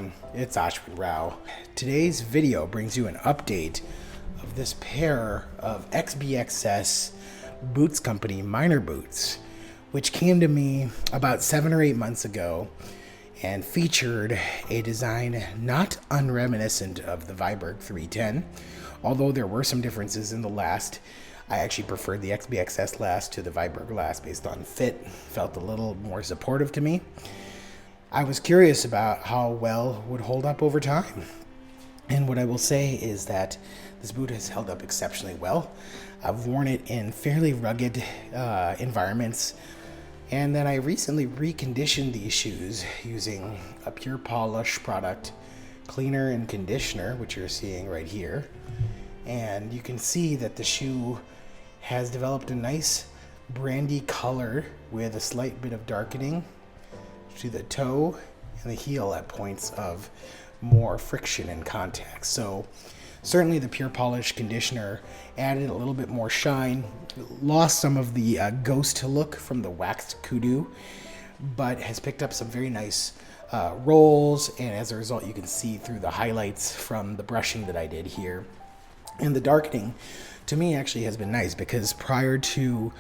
everyone, it's Ashwin Rao. Today's video brings you an update of this pair of XBXS Boots Company minor boots, which came to me about 7 or 8 months ago and featured a design not unreminiscent of the Viberg 310, although there were some differences in the last. I actually preferred the XBXS last to the Viberg last based on fit. Felt a little more supportive to me. I was curious about how well it would hold up over time. And what I will say is that this boot has held up exceptionally well. I've worn it in fairly rugged environments. And then I recently reconditioned these shoes using a pure polish product, cleaner and conditioner, which you're seeing right here. And you can see that the shoe has developed a nice brandy color with a slight bit of darkening to the toe and the heel at points of more friction and contact. So certainly the pure polish conditioner added a little bit more shine, lost some of the ghost look from the waxed kudu, but has picked up some very nice rolls, and as a result you can see through the highlights from the brushing that I did here. And the darkening to me actually has been nice, because prior to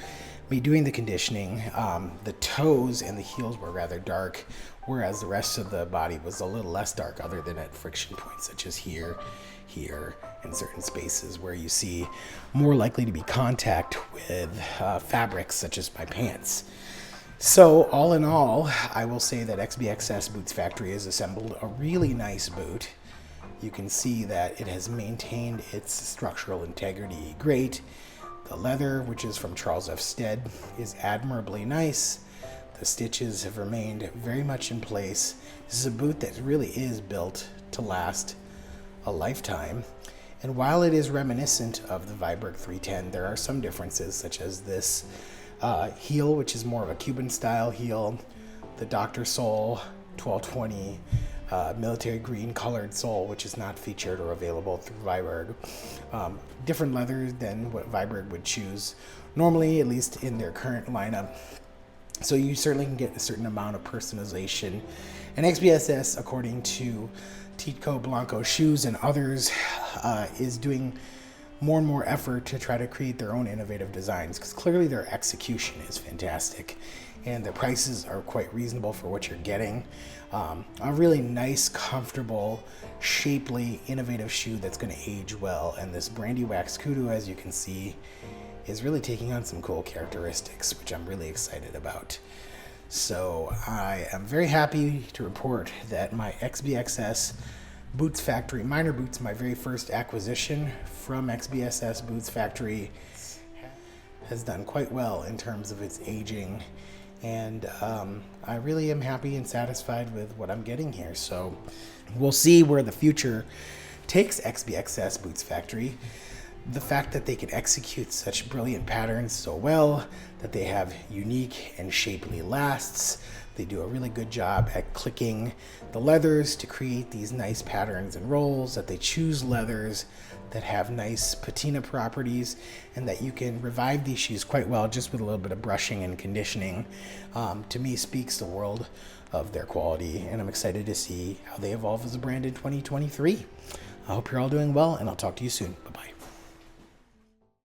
me doing the conditioning, the toes and the heels were rather dark, whereas the rest of the body was a little less dark, other than at friction points such as here, and certain spaces where you see more likely to be contact with fabrics such as my pants. So all in all, I will say that XBXS Boots Factory has assembled a really nice boot. You can see that it has maintained its structural integrity great. The leather, which is from Charles F. Stead, is admirably nice. The stitches have remained very much in place. This is a boot that really is built to last a lifetime. And while it is reminiscent of the Viberg 310, there are some differences, such as this heel, which is more of a Cuban style heel, the Dr. Sole 1220 military green colored sole, which is not featured or available through Viberg. Different leather than what Viberg would choose normally, at least in their current lineup. So you certainly can get a certain amount of personalization. And XBSS, according to Tito Blanco Shoes and others, is doing more and more effort to try to create their own innovative designs, because clearly their execution is fantastic and the prices are quite reasonable for what you're getting. A really nice, comfortable, shapely, innovative shoe that's going to age well. And this brandy wax kudu, as you can see, is really taking on some cool characteristics, which I'm really excited about. So I am very happy to report that my XBXS Boots Factory minor boots, my very first acquisition from XBXS Boots Factory, has done quite well in terms of its aging. And I really am happy and satisfied with what I'm getting here. So we'll see where the future takes XBXS Boots Factory. The fact that they can execute such brilliant patterns so well, that they have unique and shapely lasts, they do a really good job at clicking the leathers to create these nice patterns and rolls, that they choose leathers that have nice patina properties, and that you can revive these shoes quite well just with a little bit of brushing and conditioning, to me speaks the world of their quality, and I'm excited to see how they evolve as a brand in 2023. I hope you're all doing well, and I'll talk to you soon. Bye-bye.